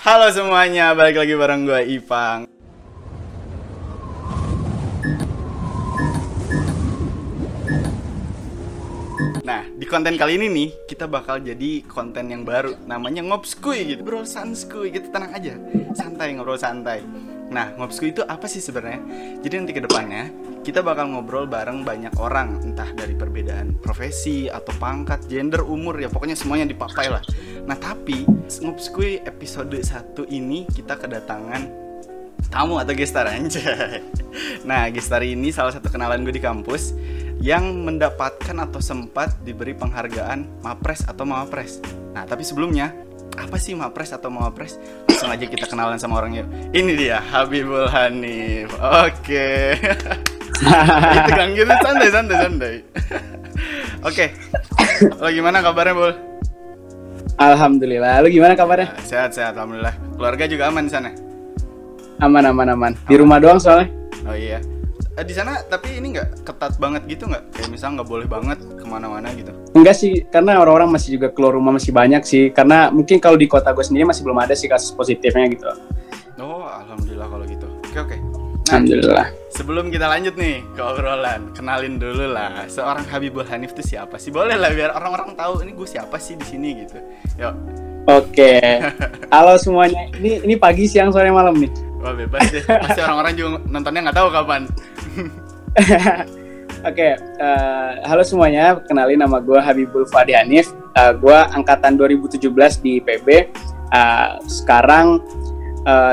Halo semuanya, balik lagi bareng gue Ipang. Nah, di konten kali ini nih, kita bakal jadi konten yang baru. Namanya Ngobskuy gitu, bro, sanskuy gitu, tenang aja. Santai, ngobrol santai. Nah, Ngobskuy itu apa sih sebenarnya? Jadi nanti ke depannya, kita bakal ngobrol bareng banyak orang. Entah dari perbedaan profesi, atau pangkat, gender, umur, ya pokoknya semuanya dipakai lah. Nah, tapi Ngobskuy episode 1 ini kita kedatangan tamu atau gestar anjay. Nah, gestar ini salah satu kenalan gue di kampus yang mendapatkan atau sempat diberi penghargaan Mapres atau Mawapres. Nah, tapi sebelumnya, apa sih Mapres atau Mawapres? Langsung aja kita kenalan sama orangnya. Ini dia, Habibul Hanif. Oke. Itu kan gitu, santai. Oke. Lo gimana kabarnya, Bul? Alhamdulillah. Lu gimana kabarnya? Sehat, alhamdulillah. Keluarga juga aman di sana? Aman. Di rumah doang soalnya. Oh iya. Di sana tapi ini nggak ketat banget gitu nggak? Kayak misalnya nggak boleh banget kemana-mana gitu? Enggak sih, karena orang-orang masih juga keluar rumah masih banyak sih. Karena mungkin kalau di kota gue sendiri masih belum ada sih kasus positifnya gitu. Oh, alhamdulillah kalau gitu. Oke. Nah, Alhamdulillah. sebelum kita lanjut nih ke obrolan, kenalin dulu lah seorang Habibul Hanif itu siapa sih? Boleh lah biar orang-orang tahu ini gue siapa sih di sini gitu. Yuk. Oke. Halo semuanya. Ini pagi, siang, sore, malam nih. Wah, bebas deh. Pasti orang-orang juga nontonnya nggak tahu kapan. Oke, halo semuanya. Kenalin, nama gue Habibul Fadi Hanif. Gue angkatan 2017 di PB. Sekarang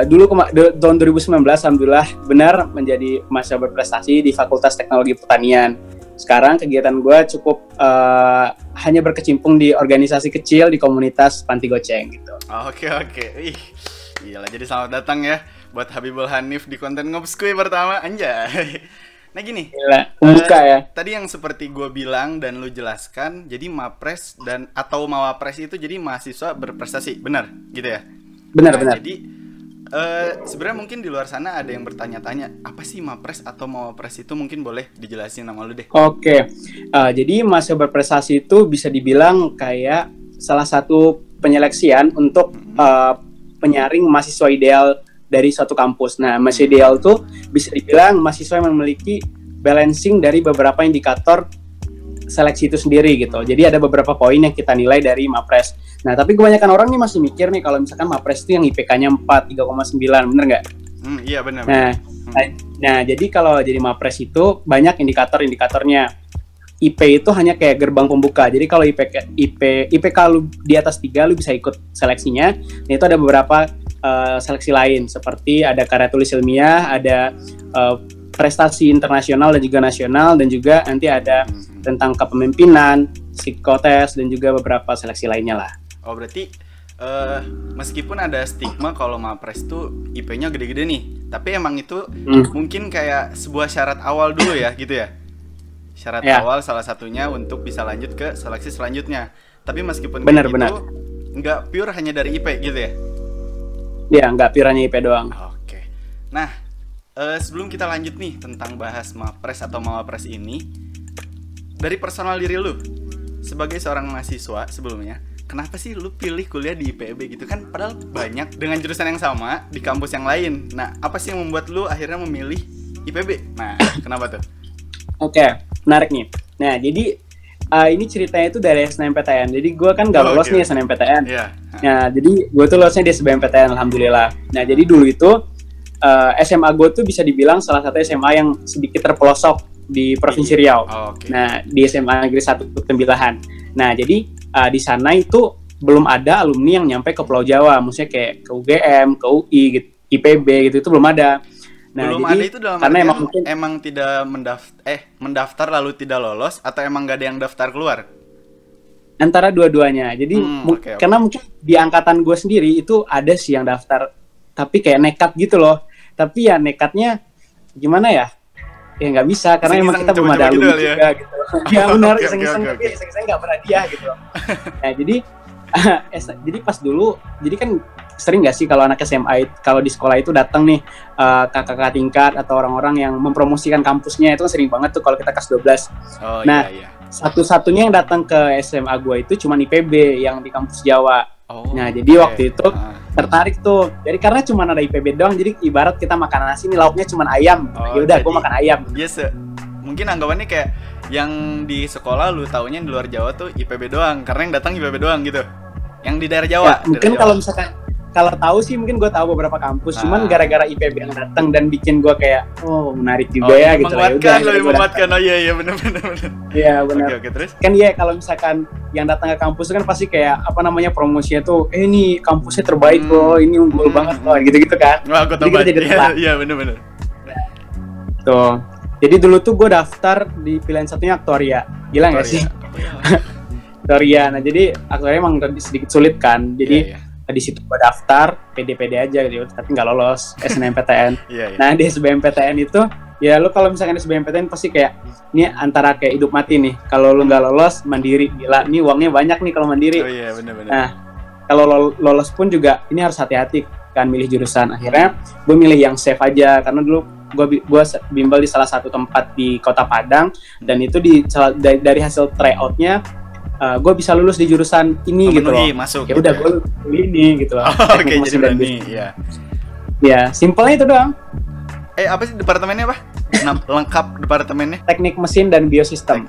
dulu tahun 2019 alhamdulillah benar menjadi mahasiswa berprestasi di Fakultas Teknologi Pertanian. Sekarang kegiatan gue cukup hanya berkecimpung di organisasi kecil di komunitas Panti Goceng gitu. Oke. Ih, gila, jadi selamat datang ya buat Habibul Hanif di konten Ngobskuy pertama, anjay. Nah gini, buka ya. Tadi yang seperti gue bilang dan lu jelaskan, jadi Mapres dan atau Mawapres itu jadi mahasiswa berprestasi, benar gitu ya? Benar. Jadi sebenarnya mungkin di luar sana ada yang bertanya-tanya, apa sih Mapres atau Mawapres itu, mungkin boleh dijelasin sama lu deh. Oke, jadi mahasiswa berprestasi itu bisa dibilang kayak salah satu penyeleksian untuk penyaring mahasiswa ideal dari suatu kampus. Nah, mahasiswa ideal tuh bisa dibilang mahasiswa yang memiliki balancing dari beberapa indikator seleksi itu sendiri gitu. Jadi ada beberapa poin yang kita nilai dari Mapres. Nah, tapi kebanyakan orang nih masih mikir nih kalau misalkan Mapres itu yang IPK-nya 4, 3,9, bener nggak? Iya benar. Nah, jadi kalau jadi Mapres itu banyak indikator-indikatornya. IP itu hanya kayak gerbang pembuka. Jadi kalau IPK lu di atas 3, lu bisa ikut seleksinya. Nah, itu ada beberapa seleksi lain seperti ada karya tulis ilmiah, ada prestasi internasional dan juga nasional, dan juga nanti ada tentang kepemimpinan, psikotes, dan juga beberapa seleksi lainnya lah. Oh, berarti meskipun ada stigma kalau Mapres tuh IP-nya gede-gede nih, tapi emang itu mungkin kayak sebuah syarat awal dulu ya gitu ya. Syarat awal salah satunya untuk bisa lanjut ke seleksi selanjutnya. Tapi meskipun benar. nggak pure hanya dari IP gitu ya? Ya, nggak pure hanya IP doang. Oke. Nah, sebelum kita lanjut nih tentang bahas Mapres atau Mawapres ini, dari personal diri lu sebagai seorang mahasiswa sebelumnya, kenapa sih lu pilih kuliah di IPB gitu kan? Padahal banyak dengan jurusan yang sama di kampus yang lain. Nah, apa sih yang membuat lu akhirnya memilih IPB? Nah, kenapa tuh? Oke, menarik nih. Nah, jadi ini ceritanya itu dari SNMPTN. Jadi gue kan gak lolos nih SNMPTN. Yeah. Nah, jadi gue tuh lolosnya di SBMPTN, alhamdulillah. Nah, jadi dulu itu SMA gue tuh bisa dibilang salah satu SMA yang sedikit terpelosok di Provinsi Riau. Nah, di SMA Negeri 1 Tembilahan. Nah, jadi di sana itu belum ada alumni yang nyampe ke Pulau Jawa. Maksudnya kayak ke UGM, ke UI, gitu, IPB gitu, itu belum ada. Nah, belum jadi, ada itu dalam karena emang tidak mendaftar lalu tidak lolos, atau emang gak ada yang daftar keluar? Antara dua-duanya. Jadi karena mungkin di angkatan gue sendiri itu ada sih yang daftar, tapi kayak nekat gitu loh. Tapi ya nekatnya gimana ya? Ya nggak bisa karena emang kita belum ada alumni juga gitu. Ya benar, iseng-iseng tapi iseng-iseng nggak pernah dia gitu. Nah, jadi pas dulu, jadi kan sering nggak sih kalau anak SMA kalau di sekolah itu datang nih kakak-kakak tingkat atau orang-orang yang mempromosikan kampusnya, itu kan sering banget tuh kalau kita kelas 12. Nah, satu-satunya yang datang ke SMA gue itu cuma IPB yang di kampus Jawa. Nah jadi waktu itu tertarik tuh. Jadi karena cuma ada IPB doang, jadi ibarat kita makan nasi nih lauknya cuma ayam. Ya udah, gue makan ayam. Yes, mungkin anggapannya kayak yang di sekolah lu taunya di luar Jawa tuh IPB doang, karena yang datang IPB doang gitu. Yang di daerah Jawa. Ya, mungkin kalau misalkan kalau tahu sih mungkin gue tahu beberapa kampus, cuman gara-gara IPB yang datang dan bikin gue kayak menarik juga ya gitu. Menguatkan. Oh iya benar. Iya benar. Oke, terus kan ya kalau misalkan yang datang ke kampus kan pasti kayak apa namanya promosinya tuh, ini kampusnya terbaik loh, ini unggul banget loh, gitu-gitu kan. Wah, jadi kita jadi iya benar. Tuh. Jadi dulu tuh gue daftar di pilihan satunya aktuaria. Gila nggak sih? Aktuaria. Nah jadi aktuaria emang sedikit sulit kan. Jadi di situ gue daftar pede-pede aja gitu, tapi nggak lolos SNMPTN. Nah di SBMPTN itu ya lu kalau misalkan di SBMPTN pasti kayak ini antara kayak hidup mati nih. Kalau lu nggak lolos mandiri, gila ini uangnya banyak nih kalau mandiri. Benar. Nah kalau lolos pun juga ini harus hati-hati kan milih jurusan. Akhirnya gue milih yang safe aja karena dulu gue bimbel di salah satu tempat di Kota Padang, dan itu dari hasil tryoutnya gue bisa lulus di jurusan ini gitu loh. Masuk. Ya udah gue pilih ini gitu loh. Oke, jadi berani. Ya, simpelnya itu doang. Apa sih departemennya apa? Lengkap departemennya? Teknik mesin dan biosistem.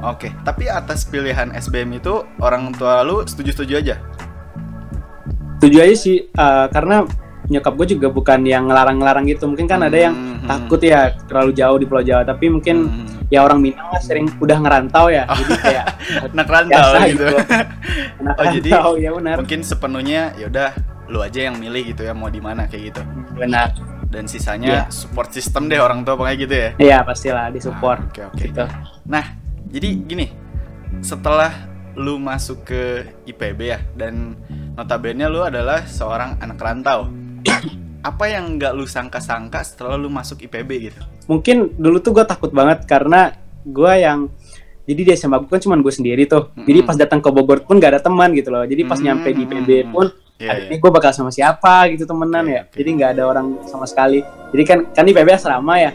Oke. Tapi atas pilihan SBM itu orang tua lu setuju-setuju aja? Setuju aja sih, karena nyokap gue juga bukan yang ngelarang-ngelarang gitu. Mungkin kan ada yang takut ya terlalu jauh di Pulau Jawa, tapi mungkin ya orang Minang lah sering udah ngerantau ya, jadi kayak anak rantau gitu. Anak rantau, jadi ya benar. Mungkin sepenuhnya ya udah lu aja yang milih gitu ya, mau di mana kayak gitu. Benar. Dan sisanya support system deh orang tua pokoknya gitu ya. Iya, pastilah disupport. Oke. Gitu. Nah, jadi gini, setelah lu masuk ke IPB ya, dan notabene lu adalah seorang anak rantau. Apa yang nggak lu sangka-sangka setelah lu masuk IPB gitu? Mungkin dulu tuh gue takut banget karena gue yang jadi di SMA gue kan cuma gue sendiri tuh. Jadi pas datang ke Bogor pun gak ada teman gitu loh. Jadi pas nyampe di IPB pun ini gue bakal sama siapa gitu temenan ya. Jadi nggak ada orang sama sekali. Jadi kan IPB asrama ya.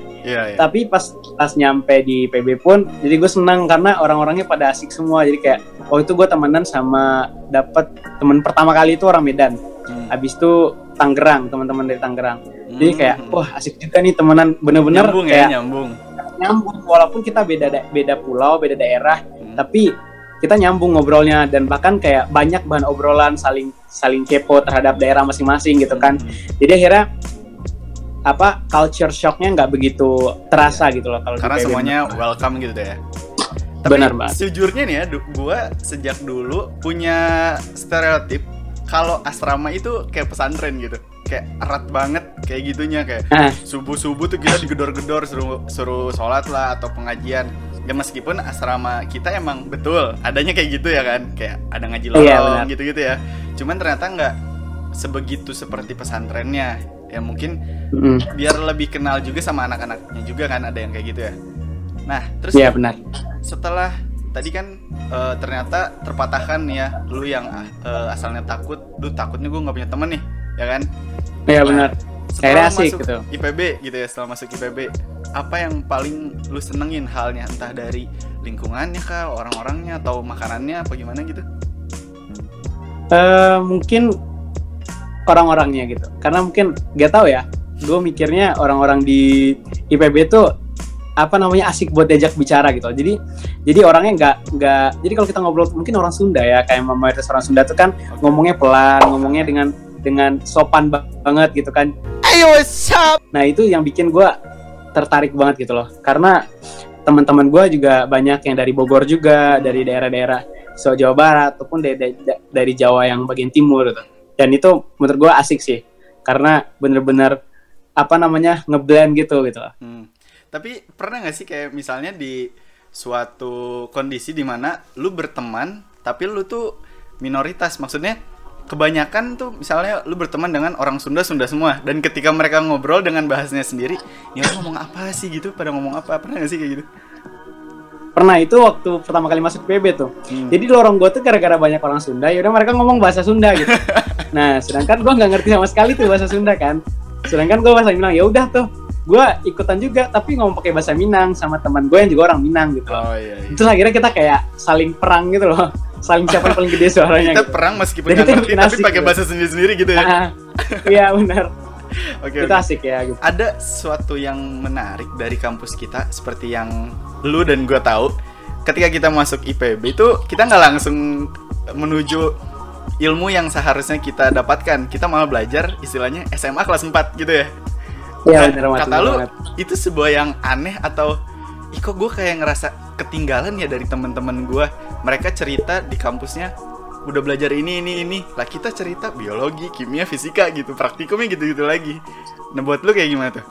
Tapi pas nyampe di IPB pun, jadi gue senang karena orang-orangnya pada asik semua. Jadi kayak itu gue temenan sama, dapet temen pertama kali itu orang Medan. Habis itu Tangerang, teman-teman dari Tangerang. Jadi kayak wah asik juga nih temenan, bener-bener kayak nyambung walaupun kita beda pulau, beda daerah, tapi kita nyambung ngobrolnya, dan bahkan kayak banyak bahan obrolan, saling kepo terhadap daerah masing-masing gitu kan. Jadi akhirnya culture shocknya nggak begitu terasa gitu loh kalau karena semuanya welcome gitu deh ya. Tapi benar banget. Sejujurnya nih ya, gue sejak dulu punya stereotip kalau asrama itu kayak pesantren gitu, kayak erat banget kayak gitunya, kayak subuh-subuh tuh kita digedor-gedor suruh sholat lah atau pengajian. Ya meskipun asrama kita emang betul adanya kayak gitu ya kan, kayak ada ngaji lorong gitu-gitu ya. Cuman ternyata nggak sebegitu seperti pesantrennya. Ya mungkin biar lebih kenal juga sama anak-anaknya juga kan, ada yang kayak gitu ya. Nah terus benar. Setelah tadi kan ternyata terpatahkan ya, lu yang asalnya takutnya gue nggak punya temen nih, ya kan? Iya benar. Setelah masuk gitu. IPB gitu ya, setelah masuk IPB, apa yang paling lu senengin halnya, entah dari lingkungannya kah, orang-orangnya, atau makanannya, apa gimana gitu? Mungkin orang-orangnya gitu, karena mungkin gak tahu ya, gue mikirnya orang-orang di IPB tuh asik buat diajak bicara gitu. Jadi orangnya nggak jadi kalau kita ngobrol mungkin orang Sunda ya, kayak mayoritas orang Sunda tuh kan ngomongnya pelan, ngomongnya dengan sopan banget gitu kan. Ayo what's up. Nah itu yang bikin gue tertarik banget gitu loh, karena teman-teman gue juga banyak yang dari Bogor juga, dari daerah-daerah Jawa Barat ataupun dari Jawa yang bagian timur gitu. Dan itu menurut gue asik sih, karena bener-bener ngeblend gitu loh. Tapi pernah gak sih kayak misalnya di suatu kondisi di mana lu berteman tapi lu tuh minoritas, maksudnya kebanyakan tuh misalnya lu berteman dengan orang Sunda semua, dan ketika mereka ngobrol dengan bahasanya sendiri, ya ngomong apa sih gitu, pada ngomong apa, pernah gak sih kayak gitu? Pernah, itu waktu pertama kali masuk PB tuh. Jadi di lorong gue tuh gara-gara banyak orang Sunda, yaudah mereka ngomong bahasa Sunda gitu. Nah sedangkan gue nggak ngerti sama sekali tuh bahasa Sunda kan, sedangkan gue bahasa Minang, ya udah tuh gue ikutan juga tapi ngomong pakai bahasa Minang sama teman gue yang juga orang Minang gitu loh. Terus akhirnya kita kayak saling perang gitu loh, saling siapa yang paling gede suaranya. Kita gitu. perang meskipun nggak ngerti tapi pakai bahasa sendiri-sendiri gitu ya. Iya benar. Oke, itu asik ya gitu. Ada sesuatu yang menarik dari kampus kita seperti yang lu dan gua tahu. Ketika kita masuk IPB itu kita nggak langsung menuju ilmu yang seharusnya kita dapatkan. Kita malah belajar istilahnya SMA kelas 4 gitu ya. Iya benar. Kata lu itu sebuah yang aneh atau kok gue kayak ngerasa ketinggalan ya dari teman-teman gue. Mereka cerita di kampusnya udah belajar ini. Lah kita cerita biologi, kimia, fisika gitu. Praktikumnya gitu-gitu lagi. Nah buat lu kayak gimana tuh?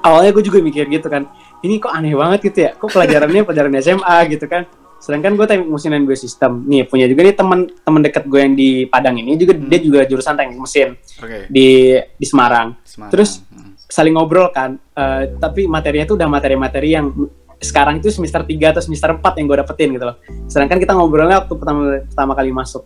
Awalnya gue juga mikir gitu kan. Ini kok aneh banget gitu ya. Kok pelajarannya pelajaran SMA gitu kan. Sedangkan gue teknik mesin dan biosistem. Nih punya juga nih teman dekat gue yang di Padang ini juga dia juga jurusan teknik mesin. Di Semarang. Terus saling ngobrol kan. Tapi materinya tuh udah materi-materi yang sekarang itu semester 3 atau semester 4 yang gue dapetin gitu loh. Sedangkan kita ngobrolnya waktu pertama kali masuk.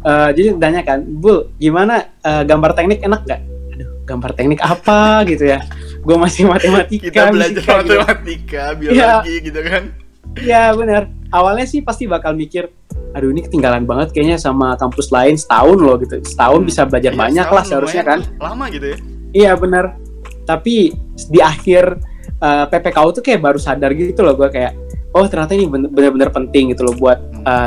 Jadi tanya kan, "Bul, gimana gambar teknik enak gak?" Aduh, gambar teknik apa gitu ya. Gue masih matematika. Kita belajar matematika, gitu. Biologi ya, gitu kan. Iya benar. Awalnya sih pasti bakal mikir, aduh ini ketinggalan banget kayaknya sama kampus lain setahun loh gitu. Setahun bisa belajar banyak lah seharusnya kan. Lama gitu ya. Iya benar. Tapi di akhir PPKU tuh kayak baru sadar gitu loh gue kayak, oh ternyata ini benar-benar penting gitu loh buat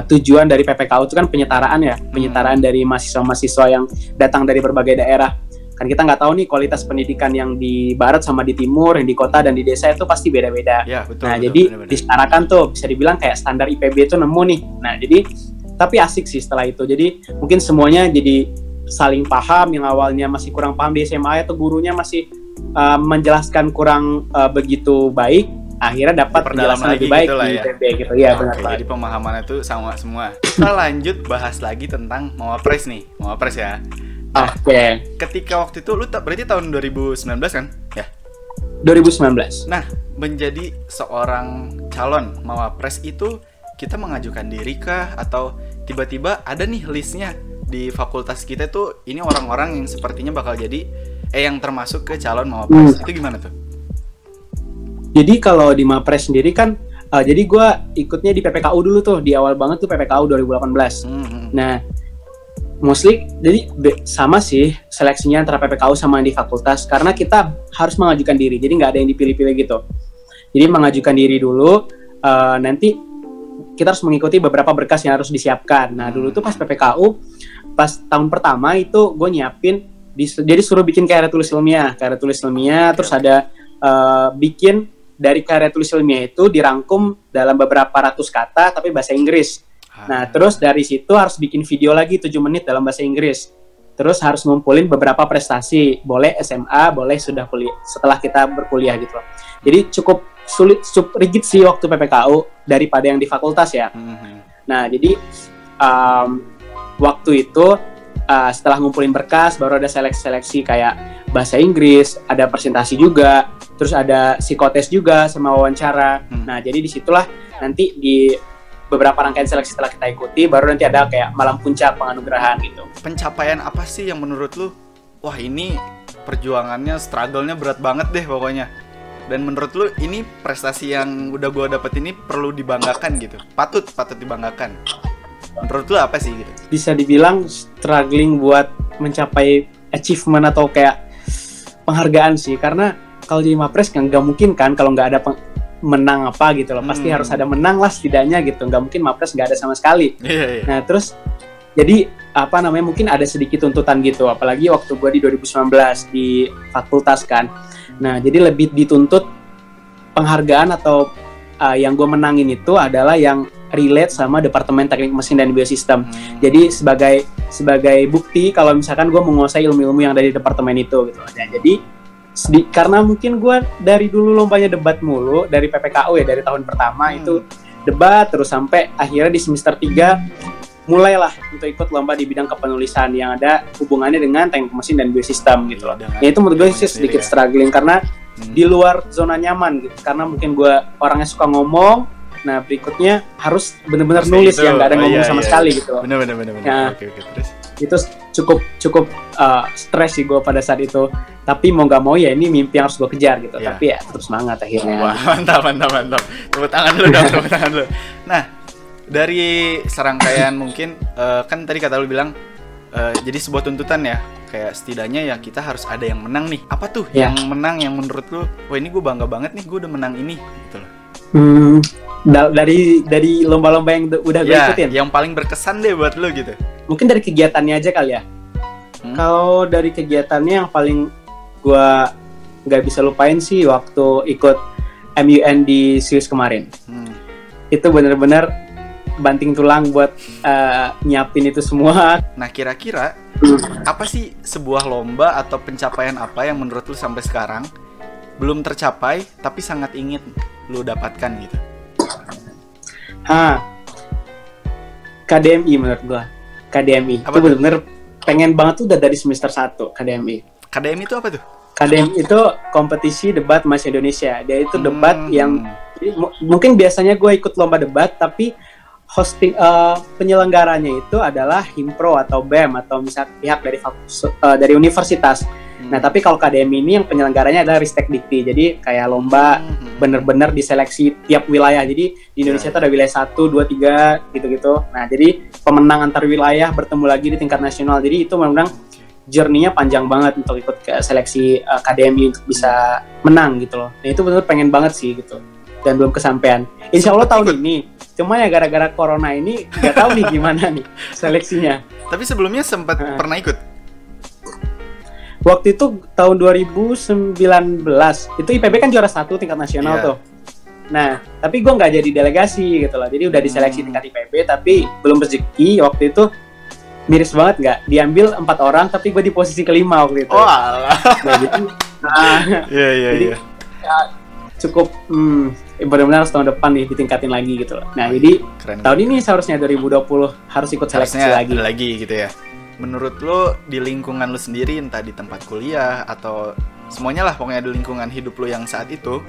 tujuan dari PPKU itu kan penyetaraan ya. Penyetaraan dari mahasiswa-mahasiswa yang datang dari berbagai daerah. Kan kita nggak tahu nih kualitas pendidikan yang di barat sama di timur, yang di kota dan di desa itu pasti beda-beda. Ya, betul, nah, jadi disetarakan tuh bisa dibilang kayak standar IPB itu nemu nih. Nah, jadi tapi asik sih setelah itu. Jadi mungkin semuanya jadi saling paham, yang awalnya masih kurang paham di SMA atau gurunya masih menjelaskan kurang begitu baik, akhirnya dapat penjelasan lebih baik gitu di IPB gitu. Ya, benar. Jadi pemahamannya tuh sama semua. Kita lanjut bahas lagi tentang Mawapres nih. Mawapres ya. Oke. Ketika waktu itu lu berarti tahun 2019 kan? Ya. 2019. Nah, menjadi seorang calon Mawapres itu kita mengajukan diri kah atau tiba-tiba ada nih listnya di fakultas kita tuh ini orang-orang yang sepertinya bakal jadi yang termasuk ke calon Mawapres. Itu gimana tuh? Jadi kalau di Mawapres sendiri kan jadi gue ikutnya di PPKU dulu tuh, di awal banget tuh PPKU 2018. Nah, mostly jadi sama sih seleksinya antara PPKU sama yang di fakultas karena kita harus mengajukan diri, jadi nggak ada yang dipilih-pilih gitu. Jadi mengajukan diri dulu, nanti kita harus mengikuti beberapa berkas yang harus disiapkan. Nah dulu tuh pas PPKU, pas tahun pertama itu gue nyiapin, jadi suruh bikin karya tulis ilmiah, terus ada bikin dari karya tulis ilmiah itu dirangkum dalam beberapa ratus kata tapi bahasa Inggris. Nah, terus dari situ harus bikin video lagi 7 menit dalam bahasa Inggris. Terus harus ngumpulin beberapa prestasi, boleh SMA, boleh sudah kuliah, setelah kita berkuliah gitu loh. Jadi cukup sulit, rigid sih waktu PPKU daripada yang di fakultas ya. Nah, jadi waktu itu setelah ngumpulin berkas, baru ada seleksi kayak bahasa Inggris, ada presentasi juga, terus ada psikotes juga sama wawancara. Nah, jadi disitulah nanti di beberapa rangkaian seleksi setelah kita ikuti, baru nanti ada kayak malam puncak penganugerahan gitu. Pencapaian apa sih yang menurut lu, wah ini perjuangannya, struggle-nya berat banget deh pokoknya. Dan menurut lu ini prestasi yang udah gua dapet ini perlu dibanggakan gitu, patut dibanggakan. Menurut lu apa sih gitu? Bisa dibilang struggling buat mencapai achievement atau kayak penghargaan sih, karena kalau di Mapres kan nggak mungkin kan kalau nggak ada menang apa gitu loh, pasti harus ada menang lah setidaknya gitu, nggak mungkin Mapres nggak ada sama sekali. Nah terus jadi apa namanya, mungkin ada sedikit tuntutan gitu, apalagi waktu gue di 2019 di fakultas kan. Nah jadi lebih dituntut penghargaan atau yang gue menangin itu adalah yang relate sama Departemen Teknik Mesin dan Biosistem. Jadi sebagai bukti kalau misalkan gue menguasai ilmu-ilmu yang dari departemen itu gitu. Nah, jadi karena mungkin gue dari dulu lombanya debat mulu, dari PPKU ya, dari tahun pertama itu debat terus sampai akhirnya di semester 3 mulailah untuk ikut lomba di bidang kepenulisan yang ada hubungannya dengan teknik mesin dan biosistem gitu loh. Ya itu menurut gue sih sedikit struggling karena di luar zona nyaman gitu, karena mungkin gue orangnya suka ngomong, nah berikutnya harus benar-benar nulis yang nggak ada ngomong sama sekali gitu loh. Benar. Nah, Oke, terus itu cukup stres sih gue pada saat itu, tapi mau nggak mau ya ini mimpi yang harus gue kejar gitu. Tapi ya tetap semangat akhirnya. Wah, mantap. Tepuk tangan dulu dong, tepuk tangan dulu. Nah, dari serangkaian mungkin kan tadi kata lu bilang jadi sebuah tuntutan ya, kayak setidaknya ya kita harus ada yang menang nih. Apa tuh yang menang yang menurut lu, wah ini gue bangga banget nih gue udah menang ini gitu loh. Dari lomba-lomba yang udah gue ikutin, yang paling berkesan deh buat lu gitu. Mungkin dari kegiatannya aja kali ya. Kalau dari kegiatannya yang paling gue nggak bisa lupain sih waktu ikut MUN di Swiss kemarin. Itu bener-bener banting tulang buat nyiapin itu semua. Nah kira-kira apa sih sebuah lomba atau pencapaian apa yang menurut lu sampai sekarang belum tercapai tapi sangat ingin lu dapatkan gitu? KDMI menurut gua. KDMI apa itu bener-bener pengen banget tuh udah dari semester 1 KDMI. KDMI itu apa tuh? KDMI itu kompetisi debat mahasiswa Indonesia. Dia itu debat yang mungkin biasanya gue ikut lomba debat, tapi hosting penyelenggaranya itu adalah Himpro atau BEM atau misal pihak dari universitas. Nah tapi kalau KDMI ini yang penyelenggaranya adalah Ristek Dikti. Jadi kayak lomba bener-bener diseleksi tiap wilayah. Jadi di Indonesia itu ada wilayah 1, 2, 3 gitu-gitu. Nah jadi pemenang antar wilayah bertemu lagi di tingkat nasional. Jadi itu memang journey-nya panjang banget untuk ikut ke seleksi KDMI untuk bisa menang gitu loh. Nah itu benar-benar pengen banget sih gitu. Dan belum kesampaian. Insya Allah tahun ini. Cuma ya gara-gara corona ini nggak tahu nih gimana nih seleksinya. Tapi sebelumnya sempat pernah ikut? Waktu itu tahun 2019 itu IPB kan juara 1 tingkat nasional tuh. Nah tapi gue nggak jadi delegasi gitu loh. Jadi udah diseleksi tingkat IPB tapi belum rezeki. Waktu itu miris banget nggak? Diambil 4 orang tapi gue di posisi kelima waktu itu. Oh alah. Nah gitu. Jadi ya, cukup benar-benar tahun depan nih ditingkatin lagi gitu loh. Nah jadi keren. Tahun ini seharusnya 2020 harus ikut seleksi lagi gitu ya. Menurut lo di lingkungan lo sendiri, entah di tempat kuliah atau semuanya lah pokoknya di lingkungan hidup lo yang saat itu,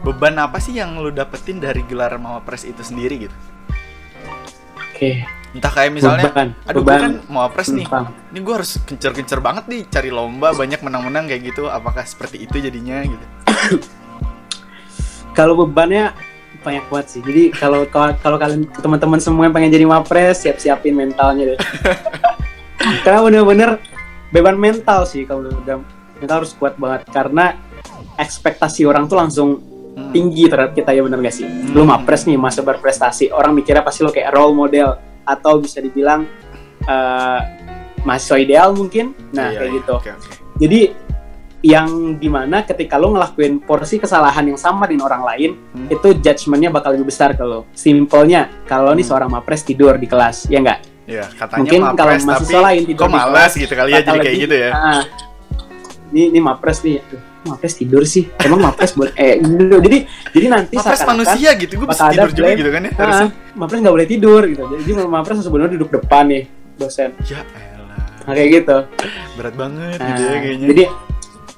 beban apa sih yang lo dapetin dari gelar Mawapres itu sendiri gitu? Oke. Entah kayak misalnya, gue kan Mawapres nih, ini gue harus kencer-kencer banget nih cari lomba banyak menang-menang kayak gitu. Apakah seperti itu jadinya gitu? Kalau bebannya banyak banget sih. Jadi kalau kalian teman-teman semua yang pengen jadi Mawapres, siap-siapin mentalnya deh. Karena bener-bener beban mental sih, kalau udah mental harus kuat banget karena ekspektasi orang tuh langsung tinggi terhadap kita, ya bener gak sih? Lu Mawapres nih, masa berprestasi, orang mikirnya pasti lo kayak role model atau bisa dibilang mahasiswa ideal mungkin. Nah kayak gitu. Okay. Jadi yang dimana ketika lo ngelakuin porsi kesalahan yang sama dengan orang lain, itu judgementnya bakal lebih besar ke lo. Simpelnya, kalau nih seorang Mawapres tidur di kelas, ya nggak? Iya, katanya mungkin kalau mahasiswa lain tidur kok malas gitu kali ya, jadi kayak gitu ya. Ini Mawapres nih, Mawapres tidur sih. Emang Mawapres buat jadi nanti Mawapres manusia gitu, gue bisa tidur juga gitu kan ya harusnya. Mawapres nggak boleh tidur gitu. Jadi Mawapres sebenarnya duduk depan nih dosen. Ya elah. Nah, kayak gitu. Berat banget gitu ya kayaknya. Jadi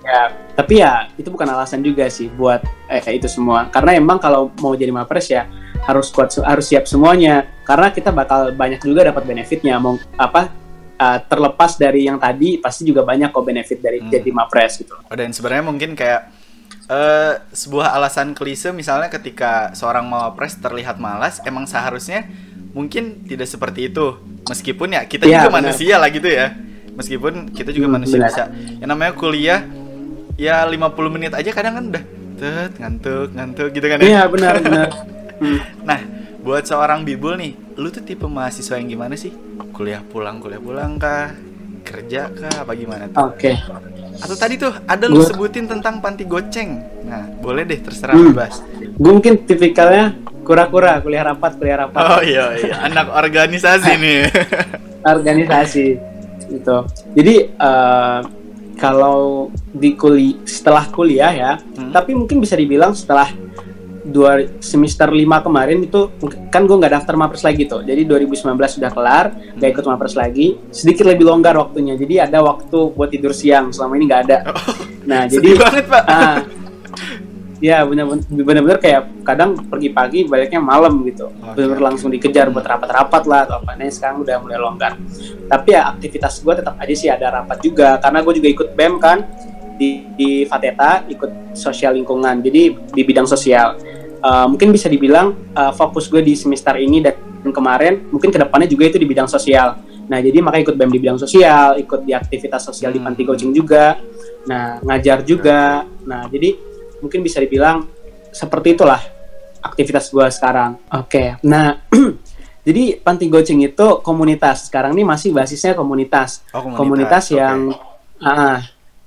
ya, tapi ya itu bukan alasan juga sih buat itu semua. Karena emang kalau mau jadi Mawapres ya harus kuat, harus siap semuanya. Karena kita bakal banyak juga dapat benefitnya. Mau terlepas dari yang tadi, pasti juga banyak kok benefit dari jadi Mawapres gitu. Dan sebenarnya mungkin kayak sebuah alasan klise, misalnya ketika seorang Mawapres terlihat malas, emang seharusnya mungkin tidak seperti itu. Meskipun ya kita juga manusia lah gitu ya. Meskipun kita juga manusia bisa. Yang namanya kuliah ya 50 menit aja kadang kan udah ngantuk gitu kan ya. Iya benar. Nah, buat seorang Bibul nih, lu tuh tipe mahasiswa yang gimana sih? Kuliah pulang kah? Kerja kah? Apa gimana tuh? Oke. Atau tadi tuh ada lu sebutin tentang panti goceng. Nah, boleh deh, terserah bebas. Gue mungkin tipikalnya kura-kura, kuliah rapat. Oh iya, anak organisasi nih. Organisasi gitu. Jadi kalau di setelah kuliah ya, tapi mungkin bisa dibilang setelah semester 5 kemarin itu kan gue nggak daftar Mawapres lagi tuh. Jadi 2019 sudah kelar, nggak ikut Mawapres lagi, sedikit lebih longgar waktunya. Jadi ada waktu buat tidur siang, selama ini nggak ada. Nah jadi banget, Pak. Ya benar-benar kayak kadang pergi pagi baliknya malam gitu. Benar-benar langsung dikejar buat rapat-rapat lah atau apa. Nah sekarang udah mulai longgar. Tapi ya aktivitas gue tetap aja sih ada rapat juga, karena gue juga ikut BEM kan di Fateta, ikut sosial lingkungan, jadi di bidang sosial. mungkin bisa dibilang fokus gue di semester ini dan kemarin, mungkin kedepannya juga itu di bidang sosial. Nah, jadi makanya ikut BEM di bidang sosial, ikut di aktivitas sosial di panti coaching juga, nah ngajar juga. Nah, jadi mungkin bisa dibilang seperti itulah aktivitas gue sekarang. Oke. Nah, jadi panti coaching itu komunitas. Sekarang ini masih basisnya komunitas. Komunitas yang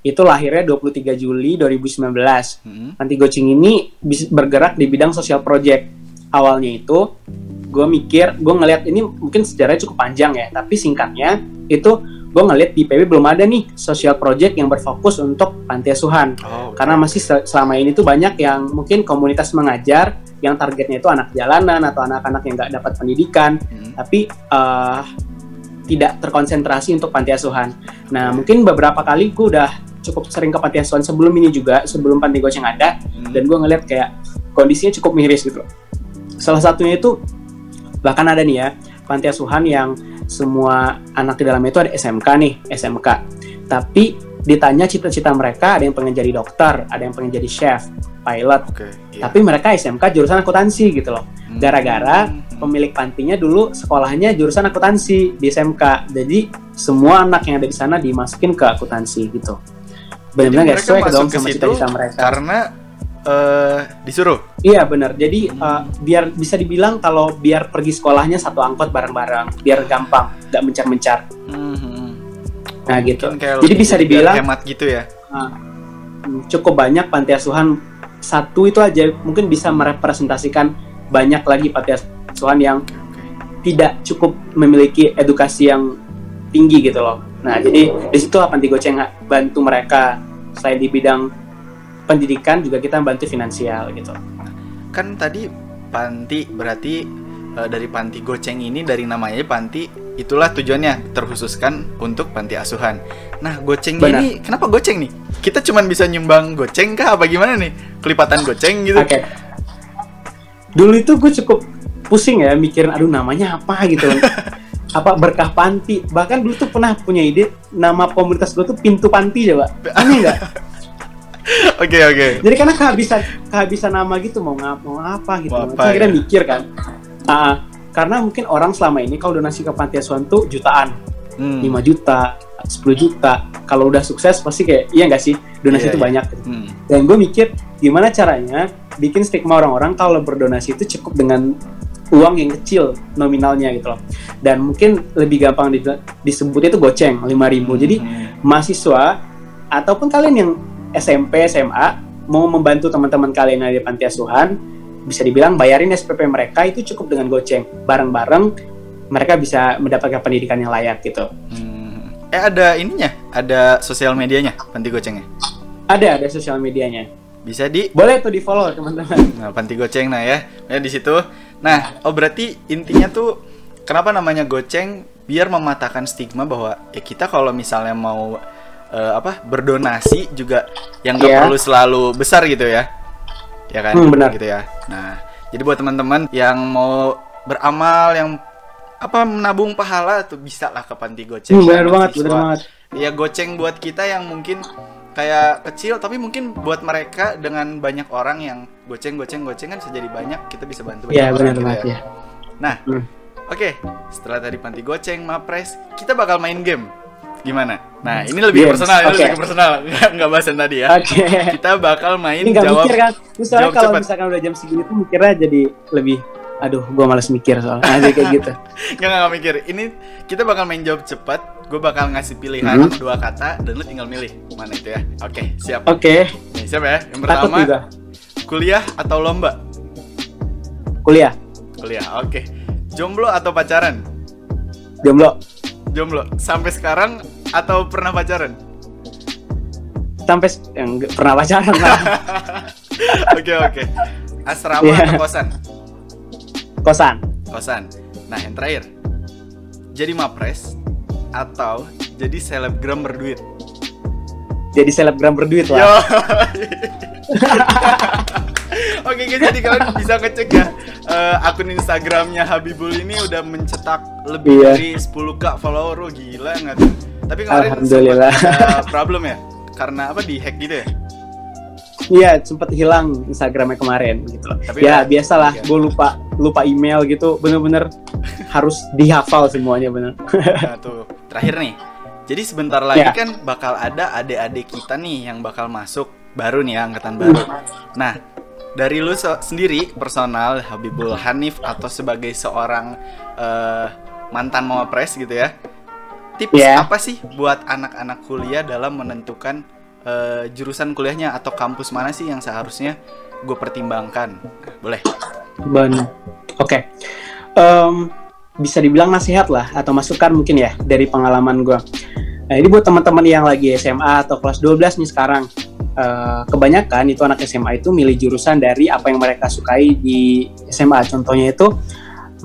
itu lahirnya 23 Juli 2019. Panti coaching ini bergerak di bidang sosial project. Awalnya itu gue ngeliat ini mungkin sejarahnya cukup panjang ya, tapi singkatnya itu gue ngeliat di IPB belum ada nih social project yang berfokus untuk panti asuhan. Karena masih selama ini tuh banyak yang mungkin komunitas mengajar yang targetnya itu anak jalanan atau anak-anak yang nggak dapat pendidikan, tapi tidak terkonsentrasi untuk panti asuhan. Nah, mungkin beberapa kali gue udah cukup sering ke panti asuhan sebelum ini juga, sebelum panti coaching ada, dan gue ngeliat kayak kondisinya cukup miris gitu. Salah satunya itu bahkan ada nih ya, panti asuhan yang semua anak di dalamnya itu ada SMK nih, SMK. Tapi ditanya cita-cita mereka, ada yang pengen jadi dokter, ada yang pengen jadi chef, pilot. Tapi mereka SMK jurusan akuntansi gitu loh. Gara-gara pemilik pantinya dulu sekolahnya jurusan akuntansi di SMK. Jadi semua anak yang ada di sana dimasukin ke akuntansi gitu. Benar-benar gak sesuai dong sama cita-cita mereka. Karena disuruh. Iya benar. Jadi biar bisa dibilang kalau biar pergi sekolahnya satu angkot bareng-bareng, biar gampang, gak mencar-mencar. Nah gitu. Jadi bisa dibilang hemat gitu ya. Cukup banyak panti asuhan, satu itu aja mungkin bisa merepresentasikan banyak lagi panti asuhan yang tidak cukup memiliki edukasi yang tinggi gitu loh. Nah jadi di situ panti coaching bantu mereka. Selain di bidang pendidikan juga kita bantu finansial gitu. Kan tadi panti berarti dari panti goceng ini, dari namanya panti, itulah tujuannya terkhususkan untuk panti asuhan. Nah, goceng ini kenapa goceng nih? Kita cuman bisa nyumbang goceng kah apa gimana nih? Kelipatan goceng gitu. Dulu itu gue cukup pusing ya mikirin aduh namanya apa gitu. Apa berkah panti. Bahkan dulu tuh pernah punya ide nama komunitas gue tuh Pintu Panti coba. Aneh enggak? Oke. Jadi karena kehabisan nama gitu mau apa gitu. Akhirnya mikir kan. Karena mungkin orang selama ini kalau donasi ke panti asuhan tuh jutaan. 5 juta, 10 juta. Kalau udah sukses pasti kayak iya nggak sih donasi itu banyak. Dan gue mikir gimana caranya bikin stigma orang-orang kalau berdonasi itu cukup dengan uang yang kecil nominalnya gitu loh. Dan mungkin lebih gampang disebutnya itu goceng 5.000. Jadi mahasiswa ataupun kalian yang SMP, SMA mau membantu teman-teman kalian yang ada di panti asuhan, bisa dibilang bayarin SPP mereka itu cukup dengan goceng. Bareng-bareng mereka bisa mendapatkan pendidikan yang layak gitu. Ada ininya? Ada sosial medianya panti gocengnya? Ada sosial medianya. Bisa boleh tuh di-follow teman-teman. Nah, panti goceng ya di situ. Nah, berarti intinya tuh kenapa namanya goceng? Biar mematahkan stigma bahwa ya kita kalau misalnya mau berdonasi juga yang nggak perlu selalu besar gitu ya kan? Benar. Gitu ya. Nah, jadi buat teman-teman yang mau beramal, yang menabung pahala tuh bisa lah ke panti goceng. Benar banget. Ya goceng buat kita yang mungkin kayak kecil, tapi mungkin buat mereka dengan banyak orang yang goceng kan bisa jadi banyak, kita bisa bantu banyak orang gitu ya. Nah, oke. Setelah tadi panti goceng, Mapres, kita bakal main game. Gimana? Nah, ini lebih personal, nggak bahas yang tadi ya. Kita bakal main jawab. Mikir kan? Misalnya kalau misalkan udah jam segini tuh mikirnya jadi lebih, aduh, gue malas mikir soalnya kayak gitu. Nggak mikir. Ini kita bakal main jawab cepat. Gue bakal ngasih pilihan 2 kata dan lu tinggal milih mana itu ya. Oke, siap. Nih, siap ya. Yang pertama, kuliah atau lomba? Kuliah. Oke. Jomblo atau pacaran? Jomblo. Sampai sekarang atau pernah pacaran? Sampai nggak pernah pacaran lah. Oke. Asrama atau kosan? Kosan. Nah, yang terakhir, jadi Mapres atau jadi selebgram berduit? Jadi selebgram berduit lah. Oke, jadi kalian bisa ngecek ya akun Instagramnya Habibul ini udah mencetak lebih dari 10k follower. Gila nggak tuh? Tapi kemarin alhamdulillah ada problem ya? Karena di hack gitu ya? Iya, sempet hilang Instagramnya kemarin gitu. Tapi ya biasalah, gue lupa email gitu, bener-bener harus dihafal semuanya bener. Nah tuh, terakhir nih. Jadi sebentar lagi kan bakal ada adik-adik kita nih yang bakal masuk baru nih ya, angkatan baru. Nah, dari lu sendiri personal Habibul Hanif atau sebagai seorang mantan mawapres gitu ya, tips apa sih buat anak-anak kuliah dalam menentukan jurusan kuliahnya atau kampus mana sih yang seharusnya gue pertimbangkan? Boleh? Benar. Oke. Bisa dibilang nasihat lah atau masukan mungkin ya dari pengalaman gue. Nah, ini buat teman-teman yang lagi SMA atau kelas 12 nih sekarang. Kebanyakan itu anak SMA itu milih jurusan dari apa yang mereka sukai di SMA. Contohnya itu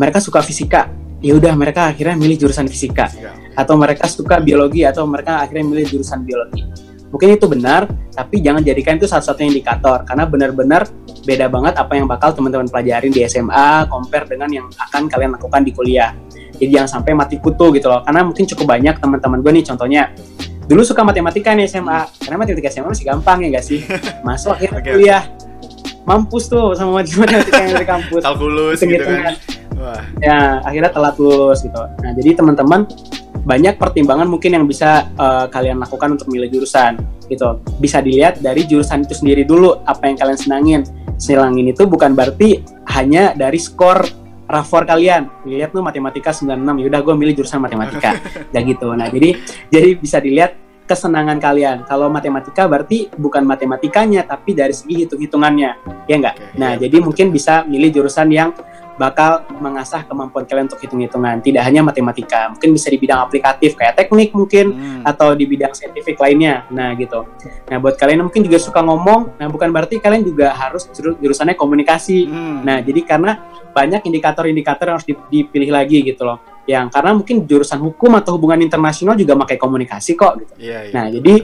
mereka suka fisika, ya udah mereka akhirnya milih jurusan fisika. Atau mereka suka biologi, atau mereka akhirnya milih jurusan biologi. Mungkin itu benar, tapi jangan jadikan itu satu-satunya indikator, karena benar-benar beda banget apa yang bakal teman-teman pelajarin di SMA compare dengan yang akan kalian lakukan di kuliah. Jadi jangan sampai mati kutu gitu loh, karena mungkin cukup banyak teman-teman gue nih, contohnya dulu suka matematika nih SMA, karena matematika SMA masih gampang ya gak sih? Masuk akhirnya kuliah, mampus tuh sama matematika yang dari kampus. Kalkulus gitu kan. Wah. Ya, akhirnya telat lulus gitu. Nah, jadi teman-teman banyak pertimbangan mungkin yang bisa kalian lakukan untuk milih jurusan gitu. Bisa dilihat dari jurusan itu sendiri dulu, apa yang kalian senangin. Senangin itu bukan berarti hanya dari skor rapor kalian. Lihat tuh matematika 96, yaudah gue milih jurusan matematika. Kayak gitu. Nah, jadi bisa dilihat kesenangan kalian. Kalau matematika berarti bukan matematikanya, tapi dari segi hitung-hitungannya. Ya enggak? Nah, jadi mungkin bisa milih jurusan yang bakal mengasah kemampuan kalian untuk hitung-hitungan, tidak hanya matematika, mungkin bisa di bidang aplikatif kayak teknik mungkin, atau di bidang saintifik lainnya, nah gitu. Nah buat kalian yang mungkin juga suka ngomong, nah bukan berarti kalian juga harus jurusannya komunikasi, nah jadi karena banyak indikator-indikator yang harus dipilih lagi gitu loh, yang karena mungkin jurusan hukum atau hubungan internasional juga pakai komunikasi kok gitu. Nah jadi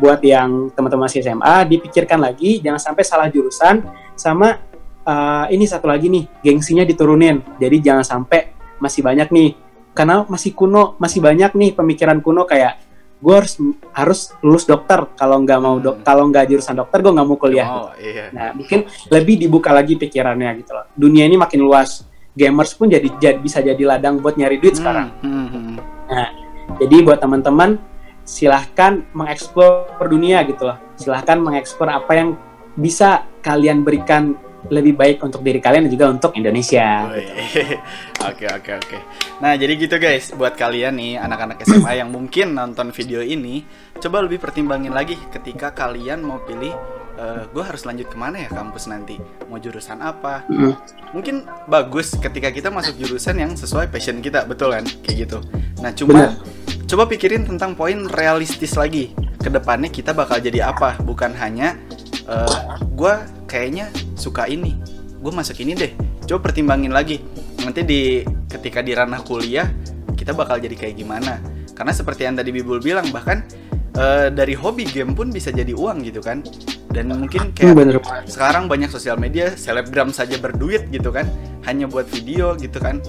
buat yang teman-teman masih SMA, dipikirkan lagi, jangan sampai salah jurusan, sama ini satu lagi nih, gengsinya diturunin. Jadi jangan sampai masih banyak nih, karena masih kuno, masih banyak nih pemikiran kuno kayak gue harus lulus dokter, kalau nggak mau kalau nggak jurusan dokter gue nggak mau kuliah. Nah mungkin lebih dibuka lagi pikirannya gitu loh. Dunia ini makin luas, gamers pun bisa jadi ladang buat nyari duit sekarang. Nah jadi buat teman-teman silahkan mengeksplor dunia gitu loh. Silahkan mengeksplor apa yang bisa kalian berikan lebih baik untuk diri kalian dan juga untuk Indonesia. Oke. Nah jadi gitu guys, buat kalian nih anak-anak SMA yang mungkin nonton video ini, coba lebih pertimbangin lagi ketika kalian mau pilih, gue harus lanjut kemana ya kampus nanti, mau jurusan apa. Mungkin bagus ketika kita masuk jurusan yang sesuai passion kita, betul kan? Kayak gitu. Nah coba pikirin tentang poin realistis lagi, kedepannya kita bakal jadi apa, bukan hanya gue kayaknya suka ini, gue masuk ini deh. Coba pertimbangin lagi nanti ketika di ranah kuliah kita bakal jadi kayak gimana. Karena seperti yang tadi Bibul bilang, bahkan dari hobi game pun bisa jadi uang gitu kan. Dan mungkin kayak sekarang banyak sosial media, selebgram saja berduit gitu kan, hanya buat video gitu kan.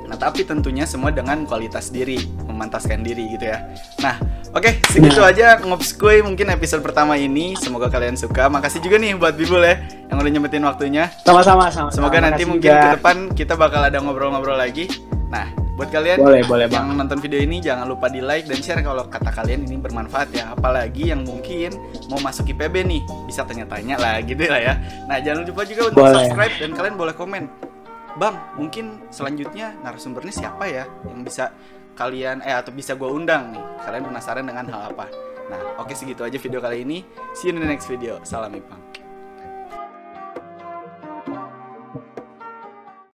Nah tapi tentunya semua dengan kualitas diri, memantaskan diri gitu ya. Nah oke, segitu aja Ngobskuy mungkin episode pertama ini. Semoga kalian suka. Makasih juga nih buat Bibul ya yang udah nyempetin waktunya. Sama-sama. Semoga nanti mungkin ke depan kita bakal ada ngobrol-ngobrol lagi. Nah buat kalian boleh yang nonton video ini, jangan lupa di like dan share kalau kata kalian ini bermanfaat ya. Apalagi yang mungkin mau masuk IPB nih, bisa tanya-tanya lah gitu lah ya. Nah jangan lupa juga untuk subscribe dan kalian boleh komen, Bang, mungkin selanjutnya narasumbernya siapa ya yang bisa kalian atau bisa gue undang nih. Kalian penasaran dengan hal apa? Nah, oke segitu aja video kali ini. See you in the next video. Salam Ipang.